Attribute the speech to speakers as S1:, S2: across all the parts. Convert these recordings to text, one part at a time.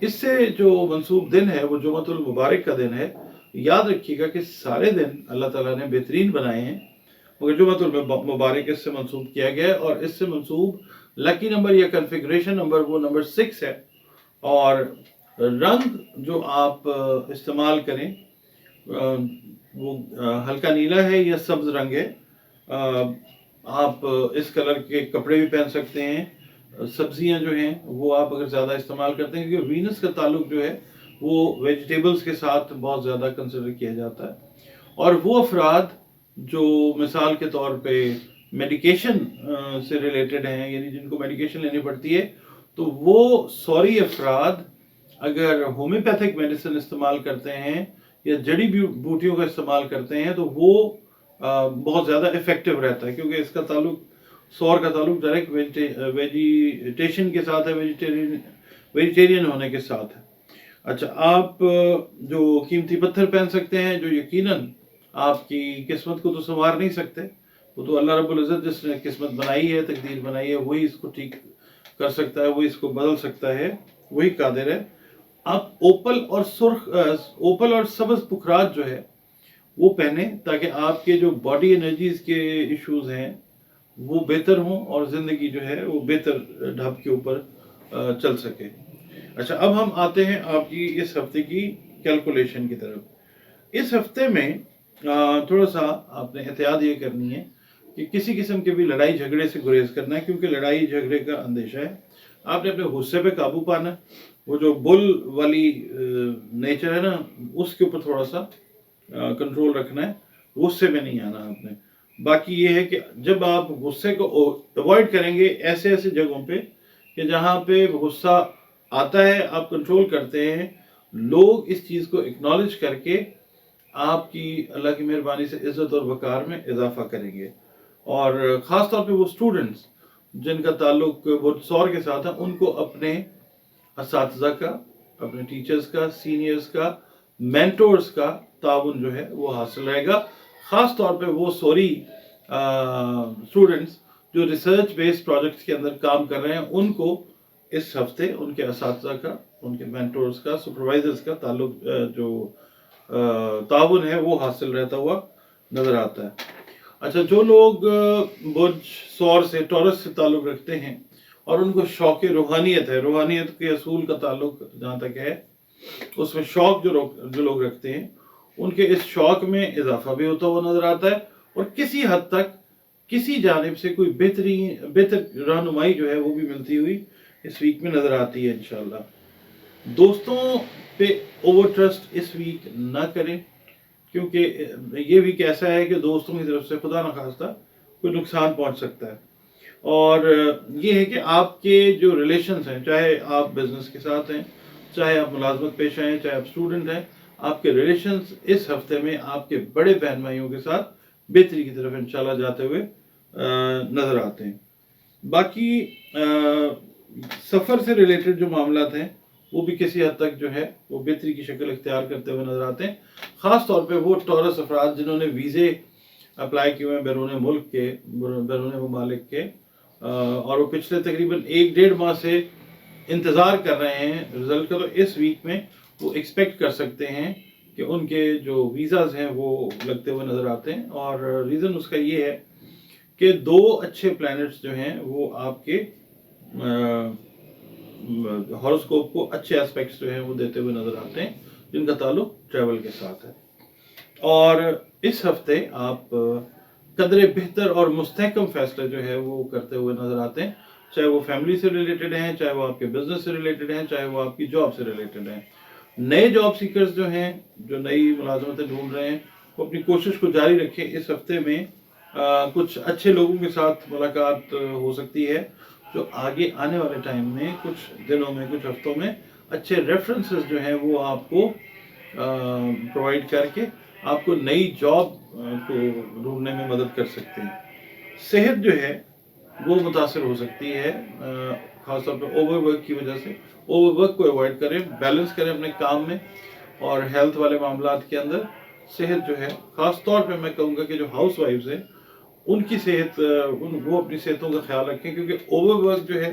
S1: اس سے جو منسوب دن ہے وہ جمعۃ المبارک کا دن ہے. یاد رکھیے گا کہ سارے دن اللہ تعالیٰ نے بہترین بنائے ہیں مگر جمعۃ المبارک اس سے منسوب کیا گیا ہے, اور اس سے منسوب لکی نمبر یا کنفیگریشن نمبر وہ نمبر 6 ہے. اور رنگ جو آپ استعمال کریں وہ ہلکا نیلا ہے یا سبز رنگ ہے. آپ اس کلر کے کپڑے بھی پہن سکتے ہیں. سبزیاں جو ہیں وہ آپ اگر زیادہ استعمال کرتے ہیں, کیونکہ وینس کا تعلق جو ہے وہ ویجیٹیبلز کے ساتھ بہت زیادہ کنسیڈر کیا جاتا ہے. اور وہ افراد جو مثال کے طور پہ میڈیکیشن سے ریلیٹڈ ہیں, یعنی جن کو میڈیکیشن لینی پڑتی ہے, تو وہ سوری افراد اگر ہومیوپیتھک میڈیسن استعمال کرتے ہیں یا جڑی بوٹیوں کا استعمال کرتے ہیں تو وہ بہت زیادہ افیکٹو رہتا ہے, کیونکہ اس کا تعلق سور کا تعلق ڈائریکٹ ویجیٹیشن کے ساتھ ہے, ویجیٹیرین ہونے کے ساتھ ہے. اچھا, آپ جو قیمتی پتھر پہن سکتے ہیں جو یقیناً آپ کی قسمت کو تو سنوار نہیں سکتے, وہ تو اللہ رب العزت جس نے قسمت بنائی ہے, تقدیر بنائی ہے, وہی اس کو ٹھیک کر سکتا ہے, وہی اس کو بدل سکتا ہے, وہی قادر ہے. آپ اوپل اور سبز پکھرات جو ہے وہ پہنیں تاکہ آپ کے جو باڈی انرجیز کے ایشوز ہیں وہ بہتر ہوں اور زندگی جو ہے وہ بہتر ڈھب کے اوپر چل سکے. اچھا, اب ہم آتے ہیں آپ کی اس ہفتے کی کیلکولیشن کی طرف. اس ہفتے میں تھوڑا سا آپ نے احتیاط یہ کرنی ہے کہ کسی قسم کے بھی لڑائی جھگڑے سے گریز کرنا ہے, کیونکہ لڑائی جھگڑے کا اندیشہ ہے. آپ نے اپنے غصے پہ قابو پانا, وہ جو بل والی نیچر ہے نا اس کے اوپر تھوڑا سا کنٹرول رکھنا ہے, غصے میں نہیں آنا آپ نے. باقی یہ ہے کہ جب آپ غصے کو اوائڈ کریں گے ایسے جگہوں پہ کہ جہاں پہ غصہ آتا ہے آپ کنٹرول کرتے ہیں, لوگ اس چیز کو اکنالج کر کے آپ کی اللہ کی مہربانی سے عزت اور وقار میں اضافہ کریں گے. اور خاص طور پہ وہ اسٹوڈنٹس جن کا تعلق وہ سور کے ساتھ ہے, ان کو اپنے اساتذہ کا, اپنے ٹیچرز کا, سینئرز کا, مینٹورز کا تعاون جو ہے وہ حاصل رہے گا. خاص طور پہ وہ سوری اسٹوڈنٹس جو ریسرچ بیسڈ پروجیکٹس کے اندر کام کر رہے ہیں, ان کو اس ہفتے ان کے اساتذہ کا, ان کے مینٹورز کا, سپروائزرز کا تعلق جو تعاون ہے وہ حاصل رہتا ہوا نظر آتا ہے. اچھا, جو لوگ برج سور سے ٹورس سے تعلق رکھتے ہیں اور ان کو شوق روحانیت ہے, روحانیت کے اصول کا تعلق جہاں تک ہے, اس میں شوق جو لوگ رکھتے ہیں ان کے اس شوق میں اضافہ بھی ہوتا ہوا نظر آتا ہے, اور کسی حد تک کسی جانب سے کوئی بہتر رہنمائی جو ہے وہ بھی ملتی ہوئی اس ویک میں نظر آتی ہے انشاءاللہ. دوستوں پہ اوور ٹرسٹ اس ویک نہ کریں, کیونکہ یہ ویک ایسا ہے کہ دوستوں کی طرف سے خدا نخواستہ کوئی نقصان پہنچ سکتا ہے. اور یہ ہے کہ آپ کے جو ریلیشنز ہیں, چاہے آپ بزنس کے ساتھ ہیں, چاہے آپ ملازمت پیشہ ہیں, چاہے آپ اسٹوڈنٹ ہیں, آپ کے ریلیشنز اس ہفتے میں آپ کے بڑے بہن بھائیوں کے ساتھ بہتری کی طرف انشاءاللہ جاتے ہوئے نظر آتے ہیں. باقی سفر سے ریلیٹڈ جو معاملات ہیں وہ بھی کسی حد تک جو ہے وہ بہتری کی شکل اختیار کرتے ہوئے نظر آتے ہیں. خاص طور پہ وہ ٹورس افراد جنہوں نے ویزے اپلائی کیے ہوئے بیرون ملک کے, بیرون ممالک کے, اور وہ پچھلے تقریباً 1-1.5 ماہ سے انتظار کر رہے ہیں رزلٹ کا, تو اس ویک میں وہ ایکسپیکٹ کر سکتے ہیں کہ ان کے جو ویزاز ہیں وہ لگتے ہوئے نظر آتے ہیں. اور ریزن اس کا یہ ہے کہ 2 اچھے پلانٹس جو ہیں وہ آپ کے ہاروسکوپ کو اچھے ایسپیکٹس جو ہیں وہ دیتے ہوئے نظر آتے ہیں جن کا تعلق ٹریول کے ساتھ ہے. اور اس ہفتے آپ قدرے بہتر اور مستحکم فیصلے جو ہے وہ کرتے ہوئے نظر آتے ہیں, چاہے وہ فیملی سے ریلیٹڈ ہیں, چاہے وہ آپ کے بزنس سے ریلیٹڈ ہیں, چاہے وہ آپ کی جاب سے ریلیٹڈ ہیں. نئے جاب سیکرز جو ہیں, جو نئی ملازمتیں ڈھونڈ رہے ہیں, وہ اپنی کوشش کو جاری رکھیں. اس ہفتے میں کچھ اچھے لوگوں کے ساتھ ملاقات ہو سکتی ہے جو آگے آنے والے ٹائم میں, کچھ دنوں میں, کچھ ہفتوں میں اچھے ریفرنسز جو ہیں وہ آپ کو پرووائڈ کر کے آپ کو نئی جاب کو ڈھونڈنے میں مدد کر سکتے ہیں. صحت جو ہے وہ متاثر ہو سکتی ہے, خاص طور پہ اوور ورک کی وجہ سے. اوور ورک کو اوائڈ کریں, بیلنس کریں اپنے کام میں اور ہیلتھ والے معاملات کے اندر. صحت جو ہے خاص طور پہ میں کہوں گا کہ جو ہاؤس وائفز ہیں ان کی صحت, وہ اپنی صحتوں کا خیال رکھیں, کیونکہ اوور ورک جو ہے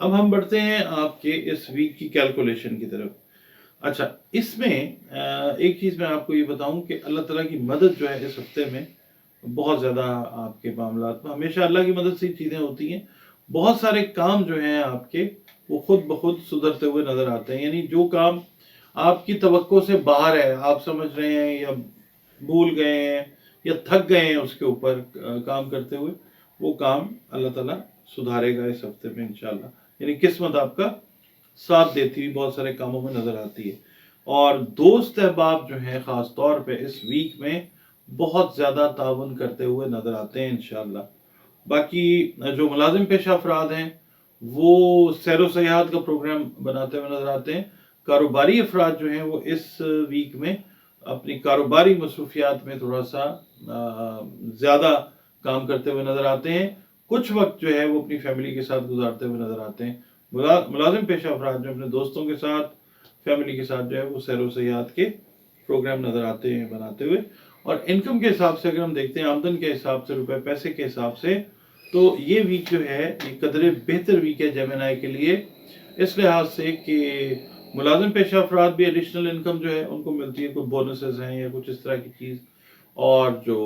S1: اب ہم بڑھتے ہیں آپ کے اس ویک کی کیلکولیشن کی طرف. اچھا، اس میں ایک چیز میں آپ کو یہ بتاؤں کہ اللہ تعالیٰ کی مدد جو ہے اس ہفتے میں بہت زیادہ آپ کے معاملات میں، ہمیشہ اللہ کی مدد سے ہی چیزیں ہوتی ہیں. بہت سارے کام جو ہیں آپ کے وہ خود بخود سدھرتے ہوئے نظر آتے ہیں. یعنی جو کام آپ کی توقع سے باہر ہے، آپ سمجھ رہے ہیں یا بھول گئے ہیں یا تھک گئے ہیں اس کے اوپر کام کرتے ہوئے، وہ کام اللہ تعالیٰ سدھارے گا اس ہفتے میں انشاءاللہ. یعنی قسمت آپ کا ساتھ دیتی ہوئی بہت سارے کاموں میں نظر آتی ہے. اور دوست احباب جو ہیں خاص طور پہ اس ویک میں بہت زیادہ تعاون کرتے ہوئے نظر آتے ہیں انشاءاللہ. باقی جو ملازم پیشہ افراد ہیں وہ سیر و سیاحت کا پروگرام بناتے ہوئے نظر آتے ہیں. کاروباری افراد جو ہیں وہ اس ویک میں اپنی کاروباری مصروفیات میں تھوڑا سا زیادہ کام کرتے ہوئے نظر آتے ہیں. کچھ وقت جو ہے وہ اپنی فیملی کے ساتھ گزارتے ہوئے نظر آتے ہیں. ملازم پیشہ افراد جو اپنے دوستوں کے ساتھ، فیملی کے ساتھ جو ہے وہ سیر و سیاحت کے پروگرام نظر آتے ہیں بناتے ہوئے. اور انکم کے حساب سے اگر ہم دیکھتے ہیں، آمدن کے حساب سے، روپے پیسے کے حساب سے، تو یہ ویک جو ہے یہ قدرے بہتر ویک ہے جیمنائی کے لیے، اس لحاظ سے کہ ملازم پیشہ افراد بھی ایڈیشنل انکم جو ہے ان کو ملتی ہے، کوئی بونسز ہیں یا کچھ اس طرح کی چیز. اور جو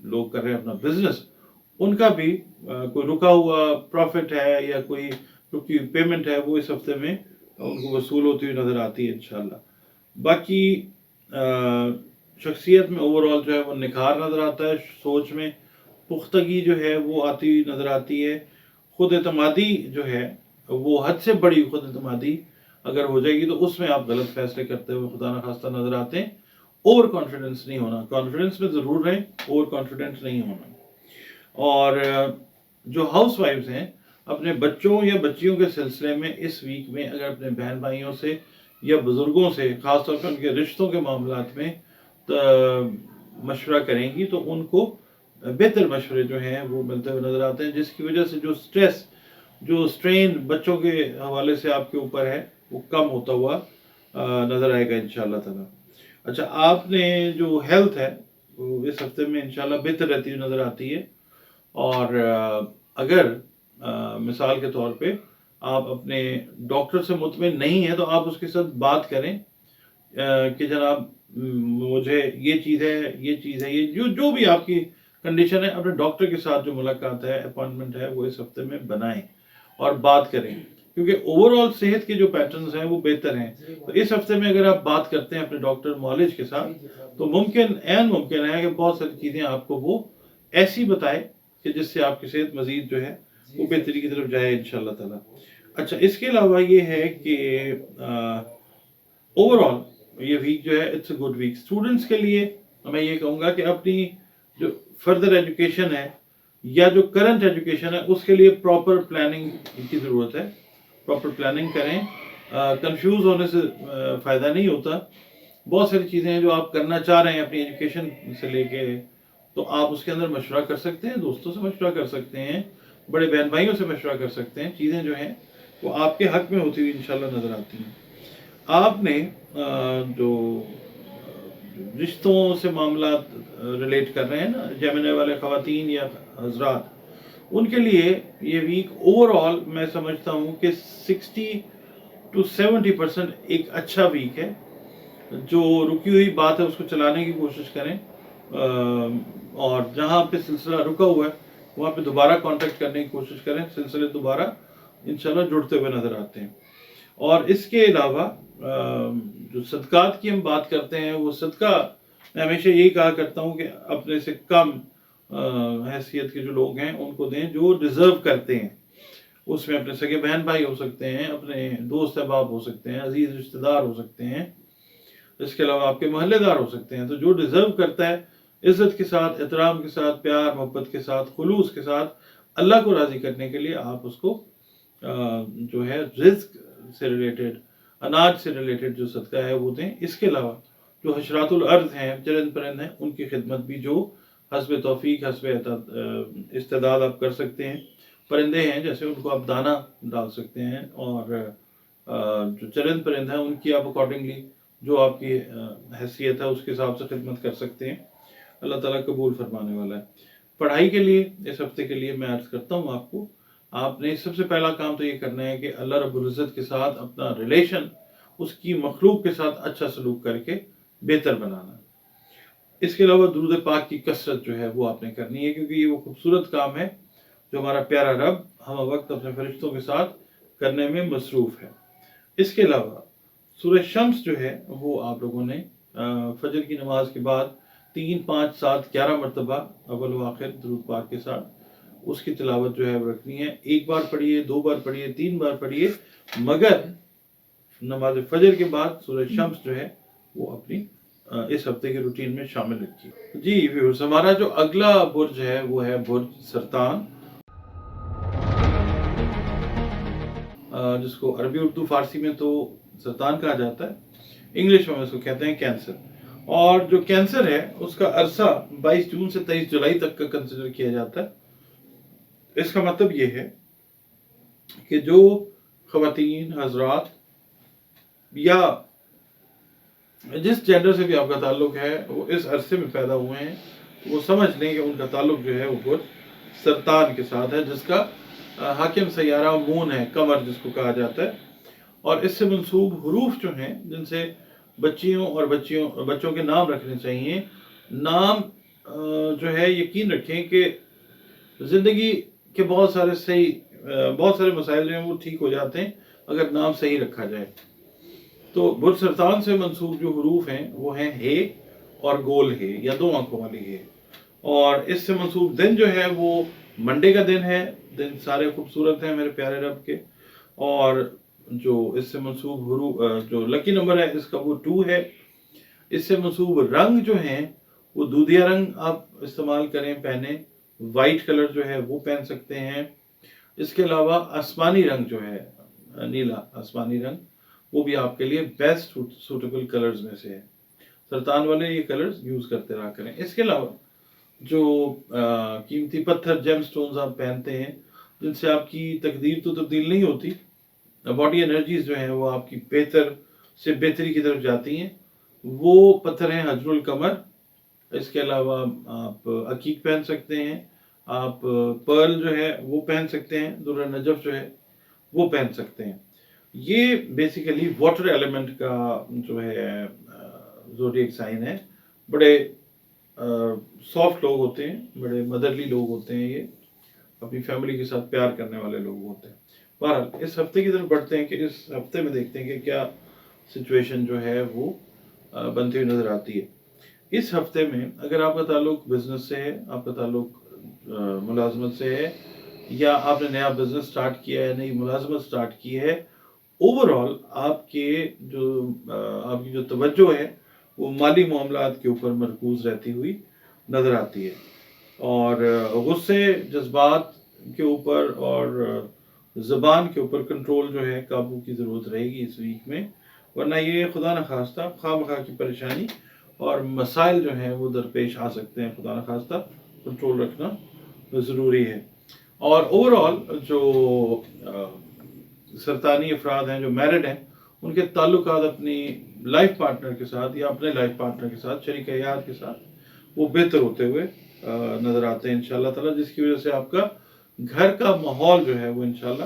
S1: لوگ کر رہے ہیں اپنا بزنس، ان کا بھی کوئی رکا ہوا پروفٹ ہے یا کوئی رکی ہوئی پیمنٹ ہے وہ اس ہفتے میں ان کو وصول ہوتی ہوئی نظر آتی ہے انشاءاللہ. باقی شخصیت میں اوور آل جو ہے وہ نکھار نظر آتا ہے. سوچ میں پختگی جو ہے وہ آتی ہوئی نظر آتی ہے. خود اعتمادی جو ہے وہ حد سے بڑی خود اعتمادی اگر ہو جائے گی تو اس میں آپ غلط فیصلے کرتے ہوئے خدا نخواستہ نظر آتے ہیں. اوور کانفیڈنس نہیں ہونا، کانفیڈنس میں ضرور رہیں، اوور کانفیڈنس نہیں ہونا. اور جو ہاؤس وائفز ہیں اپنے بچوں یا بچیوں کے سلسلے میں اس ویک میں اگر اپنے بہن بھائیوں سے یا بزرگوں سے، خاص طور پہ ان کے رشتوں کے معاملات میں مشورہ کریں گی تو ان کو بہتر مشورے جو ہیں وہ ملتے ہوئے نظر آتے ہیں، جس کی وجہ سے جو سٹریس، جو سٹرین بچوں کے حوالے سے آپ کے اوپر ہے وہ کم ہوتا ہوا نظر آئے گا انشاءاللہ تعالیٰ. اچھا، آپ نے جو ہیلتھ ہے وہ اس ہفتے میں انشاءاللہ بہتر رہتی ہوئی نظر آتی ہے. اور اگر مثال کے طور پہ آپ اپنے ڈاکٹر سے مطمئن نہیں ہیں تو آپ اس کے ساتھ بات کریں کہ جناب مجھے یہ چیز ہے، یہ چیز ہے، یہ جو بھی آپ کی کنڈیشن ہے، اپنے ڈاکٹر کے ساتھ جو ملاقات ہے، اپوائنٹمنٹ ہے، وہ اس ہفتے میں بنائیں اور بات کریں. کیونکہ اوور آل صحت کے جو پیٹرنز ہیں وہ بہتر ہیں. تو اس ہفتے میں اگر آپ بات کرتے ہیں اپنے ڈاکٹر معالج کے ساتھ تو ممکن ہے کہ بہت ساری چیزیں آپ کو وہ ایسی بتائے کہ جس سے آپ کی صحت مزید جو ہے وہ بہتری کی طرف جائے انشاءاللہ تعالیٰ. اچھا، اس کے علاوہ یہ ہے کہ اوور آل یہ ویک جو ہے it's a good week. Students کے لیے میں یہ کہوں گا کہ اپنی جو فردر ایجوکیشن ہے یا جو کرنٹ ایجوکیشن ہے اس کے لیے پراپر پلاننگ کی ضرورت ہے. پراپر پلاننگ کریں. کنفیوز ہونے سے فائدہ نہیں ہوتا. بہت ساری چیزیں ہیں جو آپ کرنا چاہ رہے ہیں اپنی ایجوکیشن سے لے کے، تو آپ اس کے اندر مشورہ کر سکتے ہیں، دوستوں سے مشورہ کر سکتے ہیں، بڑے بہن بھائیوں سے مشورہ کر سکتے ہیں. چیزیں جو ہیں وہ آپ کے حق میں ہوتی ہوئی انشاءاللہ نظر آتی ہیں. آپ نے جو رشتوں سے معاملات ریلیٹ کر رہے ہیں نا، جیمنائی والے خواتین یا حضرات، ان کے لیے یہ ویک اوور آل میں سمجھتا ہوں کہ 60-70% ایک اچھا ویک ہے. جو رکی ہوئی بات ہے اس کو چلانے کی کوشش کریں، اور جہاں پہ سلسلہ رکا ہوا ہے وہاں پہ دوبارہ کانٹیکٹ کرنے کی کوشش کریں. سلسلے دوبارہ انشاءاللہ جڑتے ہوئے نظر آتے ہیں. اور اس کے علاوہ جو صدقات کی ہم بات کرتے ہیں، وہ صدقہ میں ہمیشہ یہی کہا کرتا ہوں کہ اپنے سے کم حیثیت کے جو لوگ ہیں ان کو دیں، جو ڈیزرو کرتے ہیں. اس میں اپنے سگے بہن بھائی ہو سکتے ہیں، اپنے دوست احباب ہو سکتے ہیں، عزیز رشتہ دار ہو سکتے ہیں، اس کے علاوہ آپ کے محلے دار ہو سکتے ہیں. تو جو ڈیزرو کرتا ہے، عزت کے ساتھ، احترام کے ساتھ، پیار محبت کے ساتھ، خلوص کے ساتھ، اللہ کو راضی کرنے کے لیے آپ اس کو جو ہے رزق سے ریلیٹڈ، اناج سے ریلیٹڈ جو صدقہ ہے وہ دیں. اس کے علاوہ جو حشرات الارض ہیں، چرند پرند ہیں، ان کی خدمت بھی جو حسب توفیق، حسب استعداد آپ کر سکتے ہیں. پرندے ہیں جیسے ان کو آپ دانہ ڈال سکتے ہیں، اور جو چرند پرند ہیں ان کی آپ اکارڈنگلی جو آپ کی حیثیت ہے اس کے حساب سے خدمت کر سکتے ہیں. اللہ تعالیٰ قبول فرمانے والا ہے. پڑھائی کے لیے اس ہفتے کے لیے میں عرض کرتا ہوں آپ کو آپ نے سب سے پہلا کام تو یہ کرنا ہے کہ اللہ رب العزت کے ساتھ اپنا ریلیشن اس کی مخلوق کے ساتھ اچھا سلوک کر کے بہتر بنانا. اس کے علاوہ درود پاک کی کثرت جو ہے وہ آپ نے کرنی ہے، کیونکہ یہ وہ خوبصورت کام ہے جو ہمارا پیارا رب ہم وقت اپنے فرشتوں کے ساتھ کرنے میں مصروف ہے. اس کے علاوہ سورہ شمس جو ہے وہ آپ لوگوں نے فجر کی نماز کے بعد 3، 5، 7، 11 مرتبہ اول و آخر درود پاک کے ساتھ اس کی تلاوت جو ہے وہ رکھنی ہے. 1 بار پڑھیے، 2 بار پڑھیے، 3 بار پڑھیے، مگر نماز فجر کے بعد سورہ شمس جو ہے وہ اپنی اس ہفتے کے روٹین میں شامل رکھیے. جی ویورز، ہمارا جو اگلا برج ہے وہ ہے برج سرطان، جس کو عربی اردو فارسی میں تو سرطان کہا جاتا ہے، انگلش میں اس کو کہتے ہیں کینسر. اور جو کینسر ہے اس کا عرصہ 22 جون سے 23 جولائی تک کا کنسیڈر کیا جاتا ہے. اس کا مطلب یہ ہے کہ جو خواتین حضرات یا جس جینڈر سے بھی آپ کا تعلق ہے وہ اس عرصے میں پیدا ہوئے ہیں، وہ سمجھ لیں کہ ان کا تعلق جو ہے وہ برج سرطان کے ساتھ ہے، جس کا حاکم سیارہ مون ہے، قمر جس کو کہا جاتا ہے. اور اس سے منسوب حروف جو ہیں جن سے بچیوں اور بچوں کے نام رکھنے چاہیے، نام جو ہے یقین رکھیں کہ زندگی کے بہت سارے مسائل جو ہیں وہ ٹھیک ہو جاتے ہیں اگر نام صحیح رکھا جائے. تو برج سرطان سے منسوب جو حروف ہیں وہ ہیں ہے اور گول ہے یا 2 آنکھوں والی ہے. اور اس سے منسوب دن جو ہے وہ منڈے کا دن ہے. دن سارے خوبصورت ہیں میرے پیارے رب کے. اور جو اس سے منسوب حروف جو لکی نمبر ہے اس کا وہ 2 ہے. اس سے منسوب رنگ جو ہیں وہ دودھیا رنگ آپ استعمال کریں، پہنیں. وائٹ کلر جو ہے وہ پہن سکتے ہیں. اس کے علاوہ آسمانی رنگ جو ہے، نیلا آسمانی رنگ، وہ بھی آپ کے لیے بیسٹ سوٹیبل کلرز میں سے ہے. سرطان والے یہ کلرز یوز کرتے رہا کریں. اس کے علاوہ جو قیمتی پتھر جیم سٹونز آپ پہنتے ہیں جن سے آپ کی تقدیر تو تبدیل نہیں ہوتی، باڈی انرجیز جو ہیں وہ آپ کی بہتر سے بہتری کی طرف جاتی ہیں، وہ پتھر ہیں حجر القمر. اس کے علاوہ آپ عقیق پہن سکتے ہیں، آپ پرل جو ہے وہ پہن سکتے ہیں، درہ نجف جو ہے وہ پہن سکتے ہیں. یہ بیسیکلی واٹر ایلیمنٹ کا جو ہے زوڈیک سائن ہے. بڑے سافٹ لوگ ہوتے ہیں، بڑے مدرلی لوگ ہوتے ہیں، یہ اپنی فیملی کے ساتھ پیار کرنے والے لوگ ہوتے ہیں. بہرحال اس ہفتے کی طرف بڑھتے ہیں کہ اس ہفتے میں دیکھتے ہیں کہ کیا سچویشن جو ہے وہ بنتی ہوئی نظر آتی ہے. اس ہفتے میں اگر آپ کا تعلق بزنس سے ہے، آپ کا تعلق ملازمت سے ہے، یا آپ نے نیا بزنس سٹارٹ کیا ہے، نئی ملازمت سٹارٹ کی ہے، اوورآل آپ کی جو توجہ ہے وہ مالی معاملات کے اوپر مرکوز رہتی ہوئی نظر آتی ہے. اور غصے، جذبات کے اوپر اور زبان کے اوپر کنٹرول جو ہے، قابو کی ضرورت رہے گی اس ویک میں، ورنہ یہ خدا نخواستہ خواہ مخواہ کی پریشانی اور مسائل جو ہیں وہ درپیش آ سکتے ہیں. خدا نخواستہ کنٹرول رکھنا ضروری ہے. اور اوورآل جو سرطانی افراد ہیں جو میرڈ ہیں، ان کے تعلقات اپنی لائف پارٹنر کے ساتھ یا اپنے لائف پارٹنر کے ساتھ، شریک حیات کے ساتھ، وہ بہتر ہوتے ہوئے نظر آتے ہیں انشاءاللہ تعالیٰ، جس کی وجہ سے آپ کا گھر کا ماحول جو ہے وہ انشاءاللہ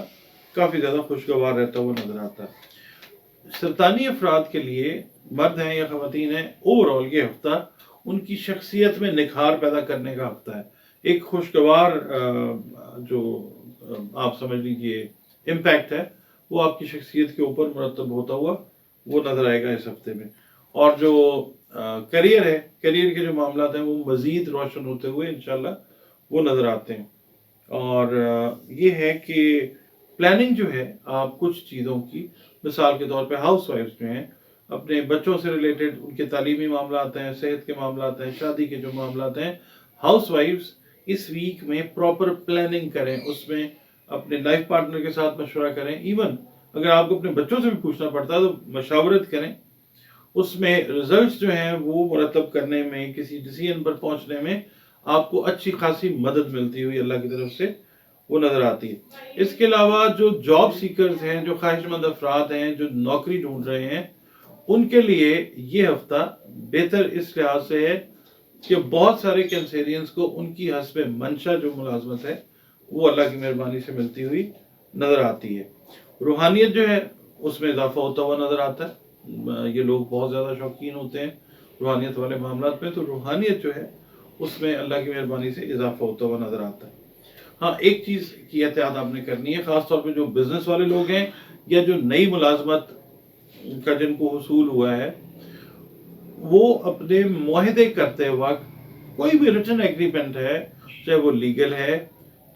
S1: کافی زیادہ خوشگوار رہتا ہوا نظر آتا ہے. سرطانی افراد کے لیے، مرد ہیں یا خواتین ہیں، اوورآل یہ ہفتہ ان کی شخصیت میں نکھار پیدا کرنے کا ہفتہ ہے. ایک خوشگوار جو آپ سمجھ لیجیے امپیکٹ ہے وہ آپ کی شخصیت کے اوپر مرتب ہوتا ہوا وہ نظر آئے گا اس ہفتے میں. اور جو کریئر ہے، کریئر کے جو معاملات ہیں وہ مزید روشن ہوتے ہوئے انشاءاللہ وہ نظر آتے ہیں. اور یہ ہے کہ پلاننگ جو ہے آپ کچھ چیزوں کی، مثال کے طور پہ ہاؤس وائفز جو ہیں، اپنے بچوں سے ریلیٹڈ ان کے تعلیمی معاملات ہیں، صحت کے معاملات ہیں، شادی کے جو معاملات ہیں، ہاؤس وائفز اس ویک میں پراپر پلاننگ کریں. اس میں اپنے لائف پارٹنر کے ساتھ مشورہ کریں. ایون اگر آپ کو اپنے بچوں سے بھی پوچھنا پڑتا ہے تو مشاورت کریں. اس میں ریزلٹس جو ہیں وہ مرتب کرنے میں، کسی ڈیسیژن پر پہنچنے میں آپ کو اچھی خاصی مدد ملتی ہوئی اللہ کی طرف سے وہ نظر آتی ہے. اس کے علاوہ جو جاب سیکرز ہیں، جو خواہش مند افراد ہیں، جو نوکری ڈھونڈ رہے ہیں، ان کے لیے یہ ہفتہ بہتر اس لحاظ سے ہے کہ بہت سارے کینسیرینز کو ان کی حسب منشا جو ملازمت ہے وہ اللہ کی مہربانی سے ملتی ہوئی نظر آتی ہے۔ روحانیت جو ہے اس میں اضافہ ہوتا ہوا نظر آتا ہے۔ یہ لوگ بہت زیادہ شوقین ہوتے ہیں روحانیت والے معاملات میں، تو روحانیت جو ہے اس میں اللہ کی مہربانی سے اضافہ ہوتا ہوا نظر آتا ہے۔ ہاں، ایک چیز کی احتیاط آپ نے کرنی ہے، خاص طور پہ جو بزنس والے لوگ ہیں یا جو نئی ملازمت کا جن کو حصول ہوا ہے، وہ اپنے معاہدے کرتے وقت کوئی بھی ریٹن ایگریمنٹ ہے، چاہے وہ لیگل ہے،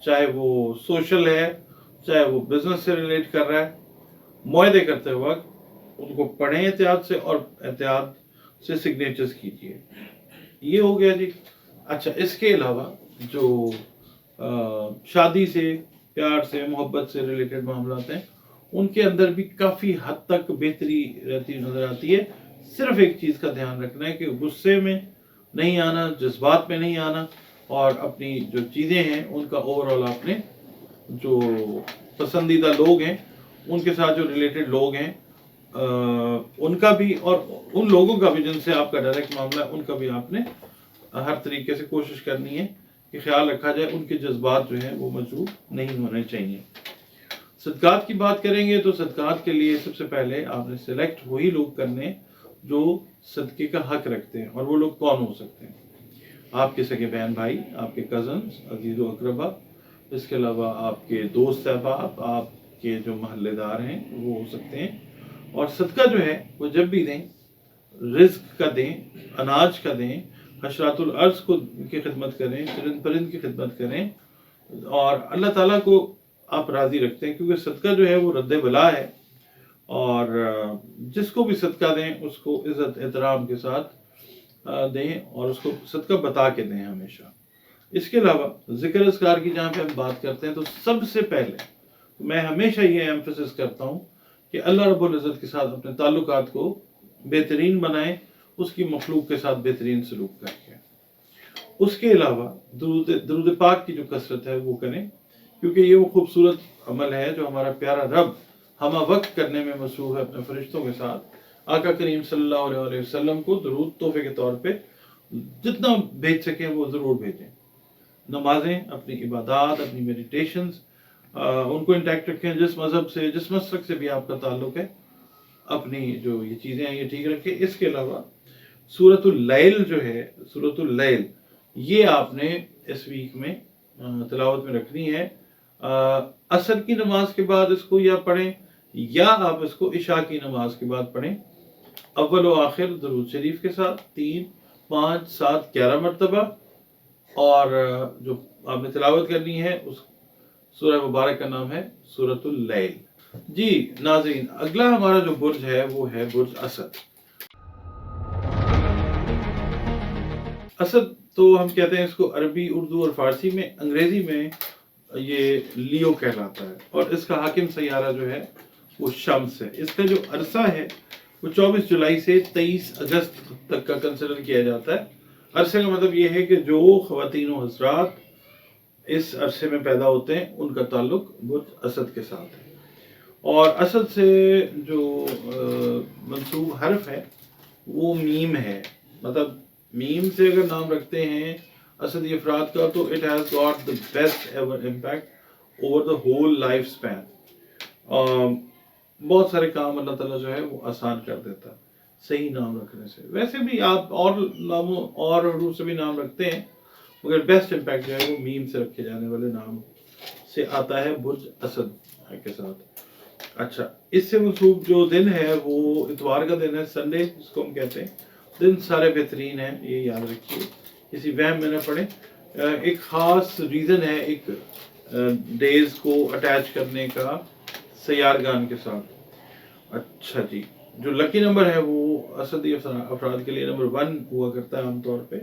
S1: چاہے وہ سوشل ہے، چاہے وہ بزنس سے ریلیٹ کر رہا ہے، معاہدے کرتے وقت ان کو پڑھیں احتیاط سے اور احتیاط سے سگنیچرز کیجیے۔ یہ ہو گیا جی۔ اچھا، اس کے علاوہ جو شادی سے، پیار سے، محبت سے ریلیٹڈ معاملات ہیں، ان کے اندر بھی کافی حد تک بہتری رہتی نظر آتی ہے۔ صرف ایک چیز کا دھیان رکھنا ہے کہ غصے میں نہیں آنا، جذبات میں نہیں آنا، اور اپنی جو چیزیں ہیں ان کا اوور آل آپ نے جو پسندیدہ لوگ ہیں ان کے ساتھ جو ریلیٹڈ لوگ ہیں ان کا بھی، اور ان لوگوں کا بھی جن سے آپ کا ڈائریکٹ معاملہ ہے، ان کا بھی آپ نے ہر طریقے سے کوشش کرنی ہے کہ خیال رکھا جائے، ان کے جذبات جو ہیں وہ مجروح نہیں ہونے چاہیے۔ صدقات کی بات کریں گے تو صدقات کے لیے سب سے پہلے آپ نے سلیکٹ وہی لوگ کرنے جو صدقے کا حق رکھتے ہیں، اور وہ لوگ کون ہو سکتے ہیں؟ آپ کے سگے بہن بھائی، آپ کے کزنز، عزیز و اقربا، اس کے علاوہ آپ کے دوست احباب، آپ کے جو محلے دار ہیں وہ ہو سکتے ہیں۔ اور صدقہ جو ہے وہ جب بھی دیں، رزق کا دیں، اناج کا دیں، حشرات الارض کو کی خدمت کریں، چرند پرند کی خدمت کریں، اور اللہ تعالیٰ کو آپ راضی رکھتے ہیں، کیونکہ صدقہ جو ہے وہ رد بلا ہے، اور جس کو بھی صدقہ دیں اس کو عزت احترام کے ساتھ دیں، اور اس کو صدقہ بتا کے دیں ہمیشہ۔ اس کے علاوہ ذکر اذکار کی جہاں پہ ہم بات کرتے ہیں تو سب سے پہلے میں ہمیشہ یہ ایمفسس کرتا ہوں کہ اللہ رب العزت کے ساتھ اپنے تعلقات کو بہترین بنائیں، اس کی مخلوق کے ساتھ بہترین سلوک کر کے۔ اس کے علاوہ درود پاک کی جو کثرت ہے وہ کریں، کیونکہ یہ وہ خوبصورت عمل ہے جو ہمارا پیارا رب ہمہ وقت کرنے میں مصروف ہے اپنے فرشتوں کے ساتھ۔ آقا کریم صلی اللہ علیہ وسلم کو درود تحفے کے طور پہ جتنا بھیج سکیں وہ ضرور بھیجیں۔ نمازیں، اپنی عبادات، اپنی میڈیٹیشنز، ان کو انٹیکٹ رکھیں، جس مذہب سے، جس مسلک سے بھی آپ کا تعلق ہے، اپنی جو یہ چیزیں ہیں یہ ٹھیک رکھیں۔ اس کے علاوہ سورۃ اللیل جو ہے، سورۃ اللیل، یہ آپ نے اس ویک میں تلاوت میں رکھنی ہے۔ عصر کی نماز کے بعد اس کو یا پڑھیں، یا آپ اس کو عشاء کی نماز کے بعد پڑھیں، اول و آخر درود شریف کے ساتھ 3، 5، 7، 11 مرتبہ۔ اور جو آپ نے تلاوت کرنی ہے اس سورہ مبارک کا نام ہے سورۃ اللیل۔ جی ناظرین، اگلا ہمارا جو برج ہے وہ ہے برج اسد۔ اسد تو ہم کہتے ہیں اس کو عربی، اردو اور فارسی میں، انگریزی میں یہ لیو کہلاتا ہے، اور اس کا حاکم سیارہ جو ہے وہ شمس ہے۔ اس کا جو عرصہ ہے وہ 24 جولائی سے 23 اگست تک کا کنسیڈر کیا جاتا ہے۔ عرصے کا مطلب یہ ہے کہ جو خواتین و حضرات اس عرصے میں پیدا ہوتے ہیں ان کا تعلق برج اسد کے ساتھ ہے۔ اور اسد سے جو منسوب حرف ہے وہ میم ہے، مطلب میم سے اگر نام رکھتے ہیں اسدی افراد کا تو it has got the best ever impact over the whole life span۔ بہت سارے کام اللہ تعالیٰ جو ہے وہ آسان کر دیتا ہے صحیح نام رکھنے سے۔ ویسے بھی آپ اور ناموں اور حروف سے بھی نام رکھتے ہیں، مگر بیسٹ امپیکٹ جو ہے وہ میم سے رکھے جانے والے نام سے آتا ہے برج اسد کے ساتھ۔ اچھا، اس سے منسوب جو دن ہے وہ اتوار کا دن ہے، سنڈے جس کو ہم کہتے ہیں۔ دن سارے بہترین ہیں، یہ یاد رکھیے، کسی وہم میں نہ پڑے۔ ایک خاص ریزن ہے ایک ڈیز کو اٹیچ کرنے کا سیارگان کے ساتھ۔ اچھا جی، جو لکی نمبر ہے وہ اسدی افراد کے لیے نمبر 1 ہوا کرتا ہے عام طور پہ،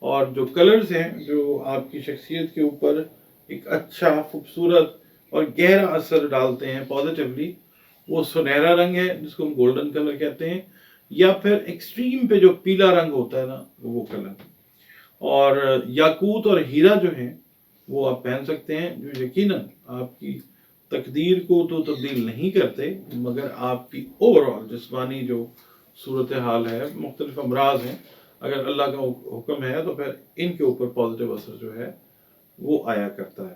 S1: اور جو کلرز ہیں جو آپ کی شخصیت کے اوپر ایک اچھا، خوبصورت اور گہرا اثر ڈالتے ہیں پازیٹیولی، وہ سنہرا رنگ ہے جس کو ہم گولڈن کلر کہتے ہیں، یا پھر ایکسٹریم پہ جو پیلا رنگ ہوتا ہے نا وہ کلر۔ اور یاقوت اور ہیرا جو ہیں وہ آپ پہن سکتے ہیں، جو یقیناً آپ کی تقدیر کو تو تبدیل نہیں کرتے، مگر آپ کی اوور آل جسمانی جو صورتحال ہے، مختلف امراض ہیں، اگر اللہ کا حکم ہے تو پھر ان کے اوپر پازیٹیو اثر جو ہے وہ آیا کرتا ہے۔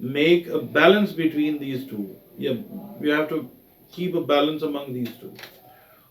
S1: make a balance between these two. Yeah, you have to keep a balance among these two.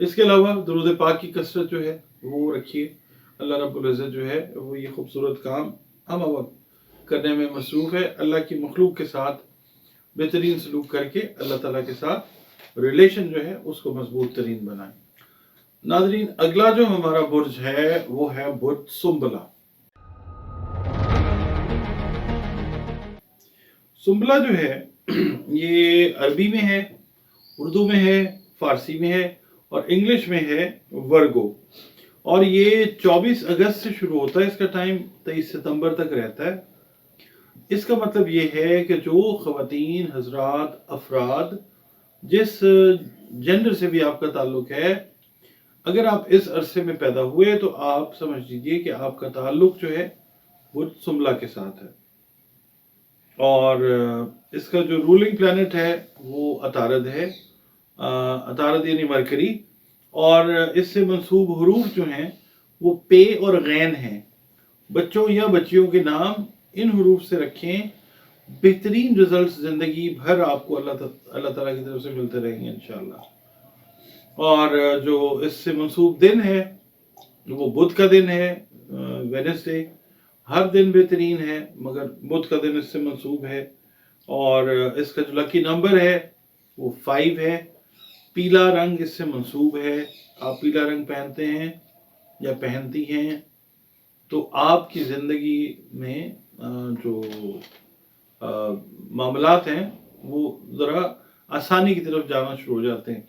S1: اس کے علاوہ درود پاک کی کثرت جو ہے وہ رکھیے. اللہ رب العزت جو ہے وہ یہ خوبصورت کام ہم وقت کرنے میں مصروف ہے. اللہ کی مخلوق کے ساتھ بہترین سلوک کر کے اللہ تعالیٰ کے ساتھ ریلیشن جو ہے اس کو مضبوط ترین بنائیں. ناظرین، اگلا جو ہمارا برج ہے وہ ہے برج سنبلہ. سنبلہ جو ہے یہ عربی میں ہے، اردو میں ہے، فارسی میں ہے اور انگلش میں ہے ورگو. اور یہ 24 اگست سے شروع ہوتا ہے. اس کا ٹائم 23 ستمبر تک رہتا ہے. اس کا مطلب یہ ہے کہ جو خواتین، حضرات، افراد جس جنڈر سے بھی آپ کا تعلق ہے، اگر آپ اس عرصے میں پیدا ہوئے تو آپ سمجھ لیجیے کہ آپ کا تعلق جو ہے وہ سنبلہ کے ساتھ ہے. اور اس کا جو رولنگ پلانٹ ہے وہ عطارد ہے. عطارد یعنی مرکری. اور اس سے منسوب حروف جو ہیں وہ پے اور غین ہیں. بچوں یا بچیوں کے نام ان حروف سے رکھیں. بہترین رزلٹس زندگی بھر آپ کو اللہ تعالیٰ کی طرف سے ملتے رہیں گے انشاءاللہ. اور جو اس سے منسوب دن ہے وہ بدھ کا دن ہے، ویڈنسڈے. ہر دن بہترین ہے مگر بدھ کا دن اس سے منسوب ہے. اور اس کا جو لکی نمبر ہے وہ 5 ہے. پیلا رنگ اس سے منسوب ہے. آپ پیلا رنگ پہنتے ہیں یا پہنتی ہیں تو آپ کی زندگی میں جو معاملات ہیں وہ ذرا آسانی کی طرف جانا شروع ہو جاتے ہیں.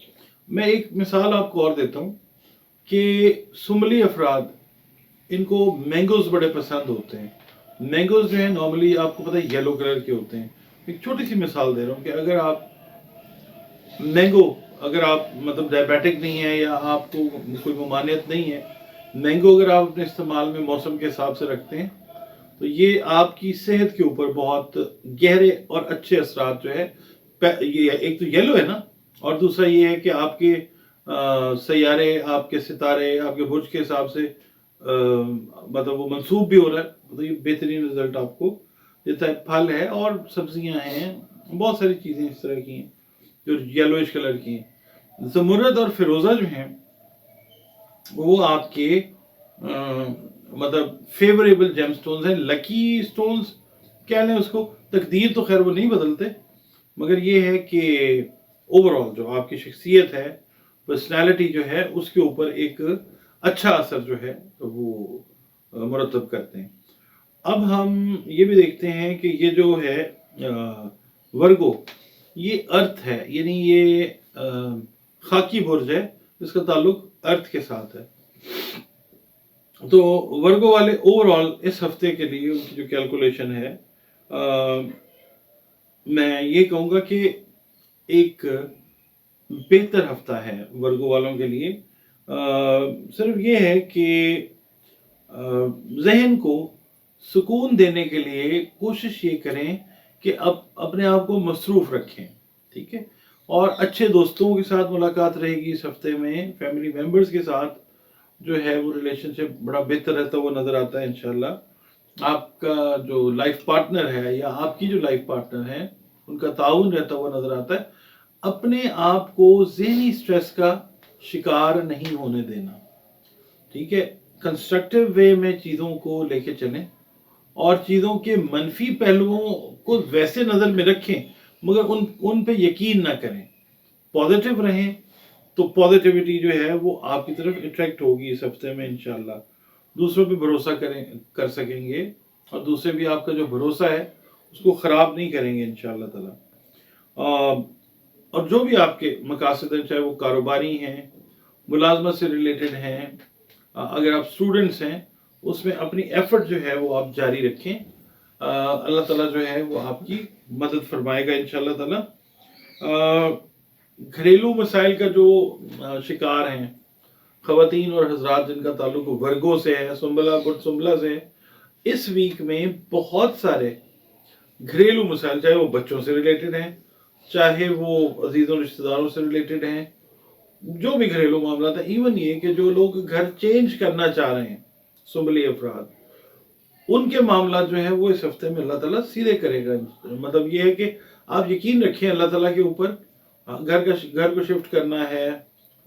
S1: میں ایک مثال آپ کو اور دیتا ہوں کہ سنبلی افراد ان کو مینگوز بڑے پسند ہوتے ہیں. مینگوز جو ہیں نارملی آپ کو پتہ ہے یلو کلر کے ہوتے ہیں. ایک چھوٹی سی مثال دے رہا ہوں کہ اگر آپ مطلب ڈائبیٹک نہیں ہے یا آپ کو کوئی ممانعت نہیں ہے، مینگو اگر آپ اپنے استعمال میں موسم کے حساب سے رکھتے ہیں تو یہ آپ کی صحت کے اوپر بہت گہرے اور اچھے اثرات جو ہے. یہ ایک تو یلو ہے نا، اور دوسرا یہ ہے کہ آپ کے سیارے، آپ کے ستارے، آپ کے برج کے حساب سے مطلب وہ منسوب بھی ہو رہا ہے. تو یہ بہترین رزلٹ آپ کو دیتا ہے. پھل ہے اور سبزیاں ہیں، بہت ساری چیزیں اس طرح کی ہیں جو یلوئش کلر کی ہیں. زمرد اور فیروزہ جو ہیں وہ آپ کے مطلب فیوریبل جیم سٹونز ہیں، لکی سٹونز کہہ لیں اس کو. تقدیر تو خیر وہ نہیں بدلتے، مگر یہ ہے کہ اوورآل جو آپ کی شخصیت ہے، پرسنالٹی جو ہے، اس کے اوپر ایک اچھا اثر جو ہے وہ مرتب کرتے ہیں. اب ہم یہ بھی دیکھتے ہیں کہ یہ جو ہے ورگو، یہ ارتھ ہے، یعنی یہ خاکی برج ہے، اس کا تعلق ارتھ کے ساتھ ہے. تو ورگو والے اوورآل اس ہفتے کے لیے ان کی جو کیلکولیشن ہے، میں یہ کہوں گا کہ ایک بہتر ہفتہ ہے ورگو والوں کے لیے. صرف یہ ہے کہ ذہن کو سکون دینے کے لیے کوشش یہ کریں کہ اب اپنے آپ کو مصروف رکھیں، ٹھیک ہے. اور اچھے دوستوں کے ساتھ ملاقات رہے گی اس ہفتے میں. فیملی ممبرز کے ساتھ جو ہے وہ ریلیشن شپ بڑا بہتر رہتا ہوا نظر آتا ہے انشاءاللہ. آپ کا جو لائف پارٹنر ہے یا آپ کی جو لائف پارٹنر ہے ان کا تعاون رہتا ہوا نظر آتا ہے. اپنے آپ کو ذہنی سٹریس کا شکار نہیں ہونے دینا، ٹھیک ہے. کنسٹرکٹیو وے میں چیزوں کو لے کے چلیں اور چیزوں کے منفی پہلوؤں کو ویسے نظر میں رکھیں مگر ان پہ یقین نہ کریں. پازیٹیو رہیں تو پازیٹیوٹی جو ہے وہ آپ کی طرف اٹریکٹ ہوگی اس ہفتے میں انشاءاللہ. دوسروں پہ بھروسہ کر سکیں گے اور دوسرے بھی آپ کا جو بھروسہ ہے اس کو خراب نہیں کریں گے انشاءاللہ تعالی. اور جو بھی آپ کے مقاصد ہیں، چاہے وہ کاروباری ہیں، ملازمت سے ریلیٹڈ ہیں، اگر آپ اسٹوڈنٹس ہیں، اس میں اپنی ایفرٹ جو ہے وہ آپ جاری رکھیں. اللہ تعالیٰ جو ہے وہ آپ کی مدد فرمائے گا انشاءاللہ تعالیٰ. گھریلو مسائل کا جو شکار ہیں خواتین اور حضرات جن کا تعلق ورگو سے ہے، سنبلہ سے، اس ویک میں بہت سارے گھریلو مسائل، چاہے وہ بچوں سے ریلیٹڈ ہیں، چاہے وہ عزیزوں رشتہ داروں سے ریلیٹڈ ہیں، جو بھی گھریلو معاملات ہیں. ایون یہ کہ جو لوگ گھر چینج کرنا چاہ رہے ہیں، سنبلی افراد، ان کے معاملات جو ہیں وہ اس ہفتے میں اللہ تعالیٰ سیدھے کرے گا. مطلب یہ ہے کہ آپ یقین رکھیں اللہ تعالیٰ کے اوپر. گھر کو شفٹ کرنا ہے،